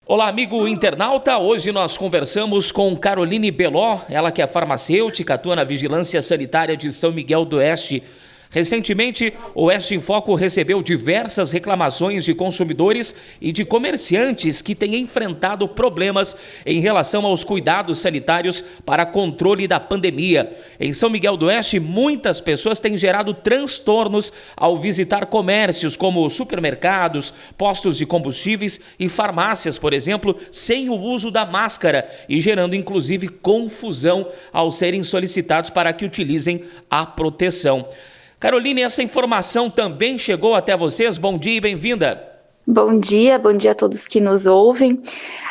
Olá, amigo internauta. Hoje nós conversamos com Caroline Beló, ela que é farmacêutica, atua na Vigilância Sanitária de São Miguel do Oeste. Recentemente, o Oeste em Foco recebeu diversas reclamações de consumidores e de comerciantes que têm enfrentado problemas em relação aos cuidados sanitários para controle da pandemia. Em São Miguel do Oeste, muitas pessoas têm gerado transtornos ao visitar comércios como supermercados, postos de combustíveis e farmácias, por exemplo, sem o uso da máscara e gerando inclusive confusão ao serem solicitados para que utilizem a proteção. Caroline, essa informação também chegou até vocês? Bom dia e bem-vinda. Bom dia a todos que nos ouvem.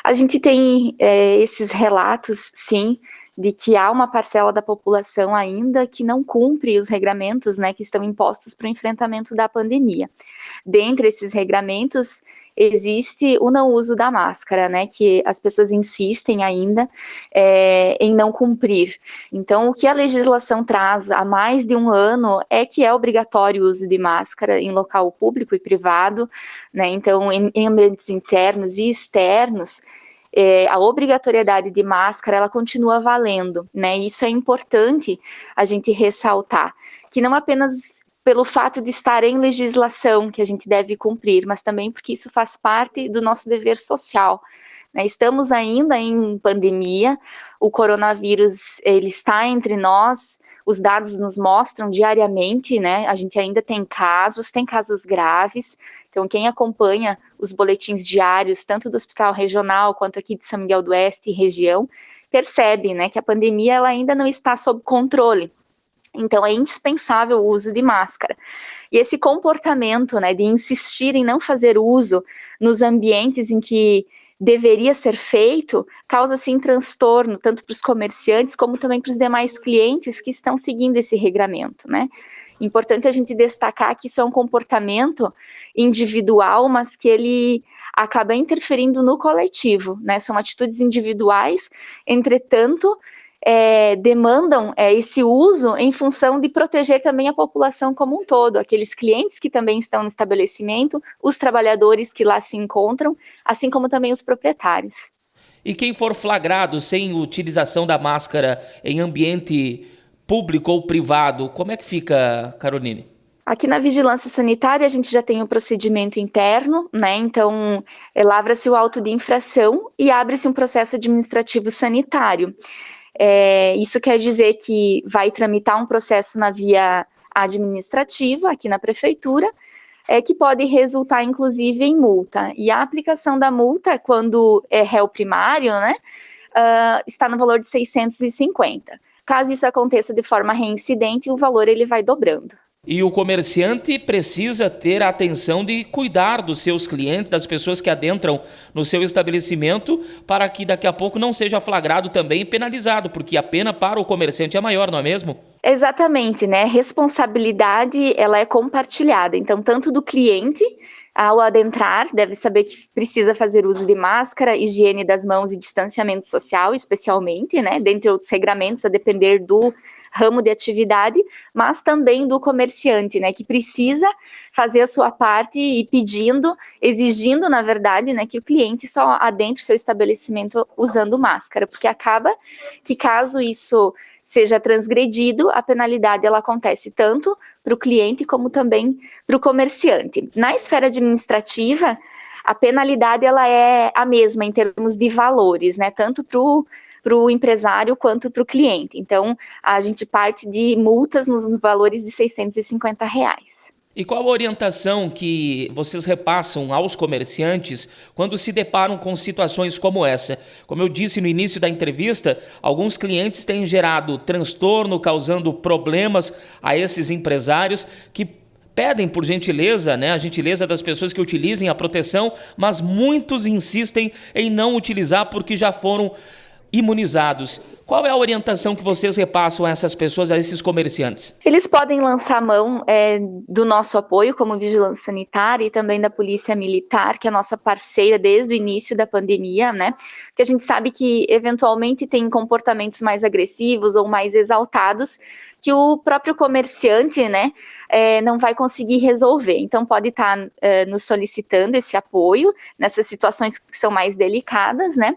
A gente tem esses relatos, sim, de que há uma parcela da população ainda que não cumpre os regramentos, né, que estão impostos para o enfrentamento da pandemia. Dentre esses regramentos, existe o não uso da máscara, né, que as pessoas insistem ainda em não cumprir. Então, o que a legislação traz há mais de um ano é que é obrigatório o uso de máscara em local público e privado, né, então em ambientes internos e externos, a obrigatoriedade de máscara, ela continua valendo, né, e isso é importante a gente ressaltar, que não apenas pelo fato de estar em legislação que a gente deve cumprir, mas também porque isso faz parte do nosso dever social. Estamos ainda em pandemia, o coronavírus ele está entre nós, os dados nos mostram diariamente, né? A gente ainda tem casos graves, então quem acompanha os boletins diários, tanto do Hospital Regional quanto aqui de São Miguel do Oeste e região, percebe, né, que a pandemia ela ainda não está sob controle. Então, é indispensável o uso de máscara. E esse comportamento, né, de insistir em não fazer uso nos ambientes em que deveria ser feito, causa, sim, transtorno, tanto para os comerciantes, como também para os demais clientes que estão seguindo esse regramento, né? Importante a gente destacar que isso é um comportamento individual, mas que ele acaba interferindo no coletivo, né? São atitudes individuais, entretanto, demandam esse uso em função de proteger também a população como um todo, aqueles clientes que também estão no estabelecimento, os trabalhadores que lá se encontram, assim como também os proprietários. E quem for flagrado sem utilização da máscara em ambiente público ou privado, como é que fica, Caroline? Aqui na Vigilância Sanitária a gente já tem um procedimento interno, né? Então lavra-se o auto de infração e abre-se um processo administrativo sanitário. Isso quer dizer que vai tramitar um processo na via administrativa, aqui na prefeitura, que pode resultar, inclusive, em multa. E a aplicação da multa, quando é réu primário, né, está no valor de 650. Caso isso aconteça de forma reincidente, o valor ele vai dobrando. E o comerciante precisa ter a atenção de cuidar dos seus clientes, das pessoas que adentram no seu estabelecimento, para que daqui a pouco não seja flagrado também e penalizado, porque a pena para o comerciante é maior, não é mesmo? Exatamente, né? Responsabilidade, ela é compartilhada. Então, tanto do cliente, ao adentrar, deve saber que precisa fazer uso de máscara, higiene das mãos e distanciamento social, especialmente, né? Dentre outros regramentos, a depender do ramo de atividade, mas também do comerciante, né, que precisa fazer a sua parte e pedindo, exigindo, na verdade, né, que o cliente só adentre seu estabelecimento usando máscara, porque acaba que caso isso seja transgredido, a penalidade ela acontece tanto para o cliente como também para o comerciante. Na esfera administrativa, a penalidade ela é a mesma em termos de valores, né, tanto para o empresário quanto para o cliente. Então, a gente parte de multas nos valores de R$650. E qual a orientação que vocês repassam aos comerciantes quando se deparam com situações como essa? Como eu disse no início da entrevista, alguns clientes têm gerado transtorno, causando problemas a esses empresários que pedem por gentileza, né, a gentileza das pessoas que utilizem a proteção, mas muitos insistem em não utilizar porque já foram imunizados. Qual é a orientação que vocês repassam a essas pessoas, a esses comerciantes? Eles podem lançar mão do nosso apoio como Vigilância Sanitária e também da Polícia Militar, que é a nossa parceira desde o início da pandemia, né? Porque a gente sabe que eventualmente tem comportamentos mais agressivos ou mais exaltados que o próprio comerciante, né, não vai conseguir resolver. Então pode estar nos solicitando esse apoio nessas situações que são mais delicadas, né?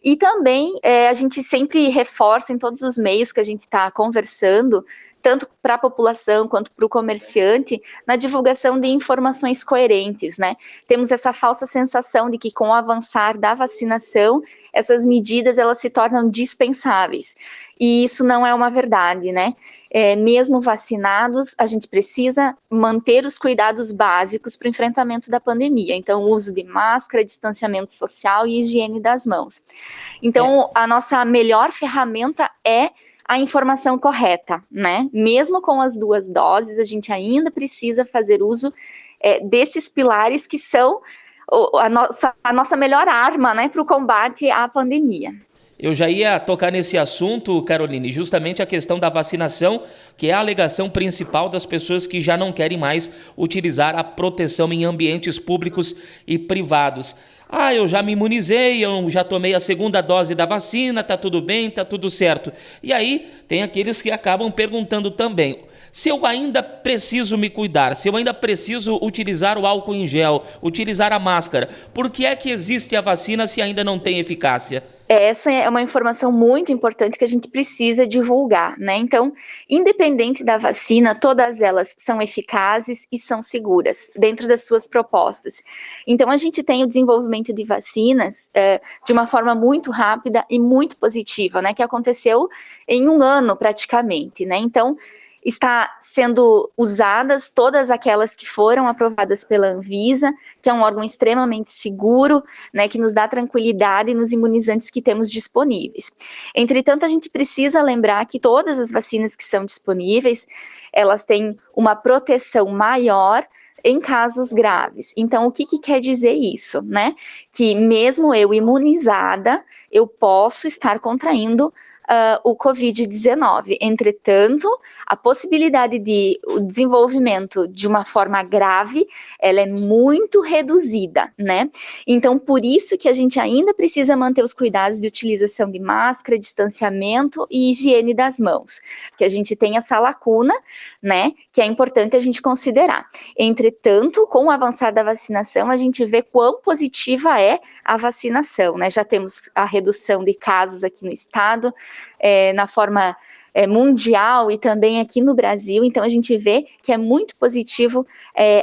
E também a gente sempre reforça em todos os meios que a gente está conversando, tanto para a população quanto para o comerciante, na divulgação de informações coerentes, né? Temos essa falsa sensação de que com o avançar da vacinação, essas medidas elas se tornam dispensáveis. E isso não é uma verdade, né? Mesmo vacinados, a gente precisa manter os cuidados básicos para o enfrentamento da pandemia. Então, o uso de máscara, distanciamento social e higiene das mãos. Então, a nossa melhor ferramenta é a informação correta, né? Mesmo com as 2 doses, a gente ainda precisa fazer uso desses pilares que são a nossa melhor arma, né, para o combate à pandemia. Eu já ia tocar nesse assunto, Caroline, justamente a questão da vacinação, que é a alegação principal das pessoas que já não querem mais utilizar a proteção em ambientes públicos e privados. Eu já me imunizei, eu já tomei a 2ª dose da vacina, tá tudo bem, tá tudo certo. E aí tem aqueles que acabam perguntando também, se eu ainda preciso me cuidar, se eu ainda preciso utilizar o álcool em gel, utilizar a máscara, por que é que existe a vacina se ainda não tem eficácia? Essa é uma informação muito importante que a gente precisa divulgar, né? Então, independente da vacina, todas elas são eficazes e são seguras dentro das suas propostas. Então, a gente tem o desenvolvimento de vacinas de uma forma muito rápida e muito positiva, né? Que aconteceu em 1 ano praticamente, né? Então, está sendo usadas todas aquelas que foram aprovadas pela Anvisa, que é um órgão extremamente seguro, né, que nos dá tranquilidade nos imunizantes que temos disponíveis. Entretanto, a gente precisa lembrar que todas as vacinas que são disponíveis, elas têm uma proteção maior em casos graves. Então, o que quer dizer isso, né? Que mesmo eu imunizada, eu posso estar contraindo o Covid-19. Entretanto, a possibilidade de o desenvolvimento de uma forma grave, ela é muito reduzida, né? Então, por isso que a gente ainda precisa manter os cuidados de utilização de máscara, distanciamento e higiene das mãos, porque a gente tem essa lacuna, né, que é importante a gente considerar. Entretanto, com o avançar da vacinação, a gente vê quão positiva é a vacinação, né? Já temos a redução de casos aqui no estado, na forma mundial e também aqui no Brasil, então a gente vê que é muito positivo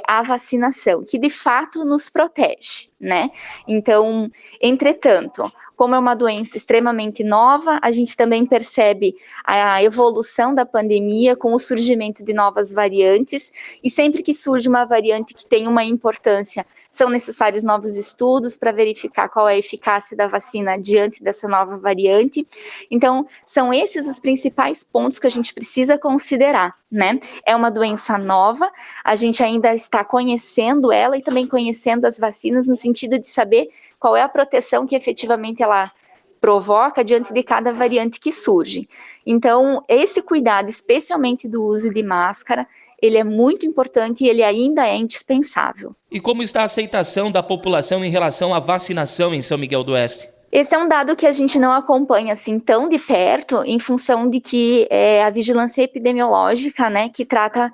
a vacinação, que de fato nos protege, né? Então, entretanto, como é uma doença extremamente nova, a gente também percebe a evolução da pandemia com o surgimento de novas variantes, e sempre que surge uma variante que tem uma importância, são necessários novos estudos para verificar qual é a eficácia da vacina diante dessa nova variante. Então, são esses os principais pontos que a gente precisa considerar, né? É uma doença nova, a gente ainda está conhecendo ela e também conhecendo as vacinas no sentido de saber qual é a proteção que efetivamente ela provoca diante de cada variante que surge. Então, esse cuidado, especialmente do uso de máscara, ele é muito importante e ele ainda é indispensável. E como está a aceitação da população em relação à vacinação em São Miguel do Oeste? Esse é um dado que a gente não acompanha assim tão de perto, em função de que a vigilância epidemiológica, né, que trata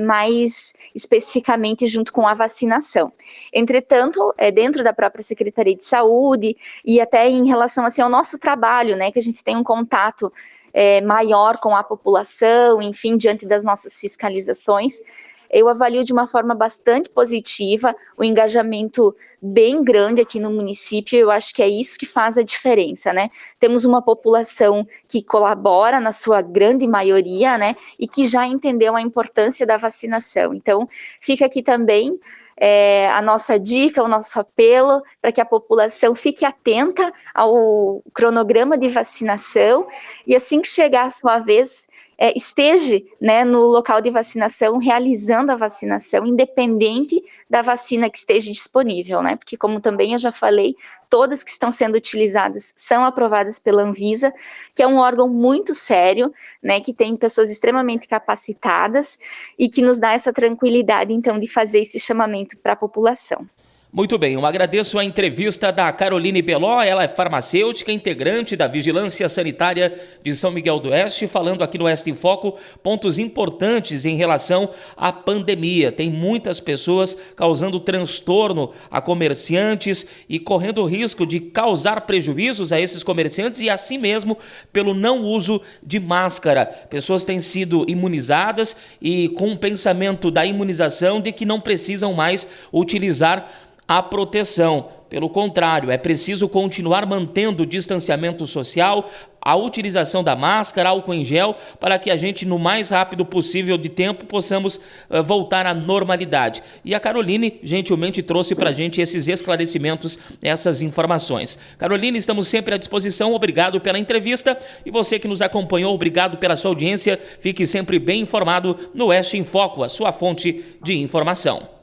mais especificamente junto com a vacinação. Entretanto, dentro da própria Secretaria de Saúde e até em relação assim, ao nosso trabalho, né, que a gente tem um contato maior com a população, enfim, diante das nossas fiscalizações, eu avalio de uma forma bastante positiva, o engajamento bem grande aqui no município. Eu acho que é isso que faz a diferença, né? Temos uma população que colabora na sua grande maioria, né? E que já entendeu a importância da vacinação. Então, fica aqui também a nossa dica, o nosso apelo para que a população fique atenta ao cronograma de vacinação e assim que chegar a sua vez, esteja, né, no local de vacinação, realizando a vacinação, independente da vacina que esteja disponível, né? Porque, como também eu já falei, todas que estão sendo utilizadas são aprovadas pela Anvisa, que é um órgão muito sério, né, que tem pessoas extremamente capacitadas e que nos dá essa tranquilidade, então, de fazer esse chamamento para a população. Muito bem, eu agradeço a entrevista da Caroline Beló, ela é farmacêutica, integrante da Vigilância Sanitária de São Miguel do Oeste, falando aqui no Oeste em Foco pontos importantes em relação à pandemia. Tem muitas pessoas causando transtorno a comerciantes e correndo o risco de causar prejuízos a esses comerciantes e assim mesmo pelo não uso de máscara. Pessoas têm sido imunizadas e com o pensamento da imunização de que não precisam mais utilizar a proteção. Pelo contrário, é preciso continuar mantendo o distanciamento social, a utilização da máscara, álcool em gel, para que a gente, no mais rápido possível de tempo, possamos voltar à normalidade. E a Caroline gentilmente trouxe para a gente esses esclarecimentos, essas informações. Caroline, estamos sempre à disposição. Obrigado pela entrevista. E você que nos acompanhou, obrigado pela sua audiência. Fique sempre bem informado no Oeste em Foco, a sua fonte de informação.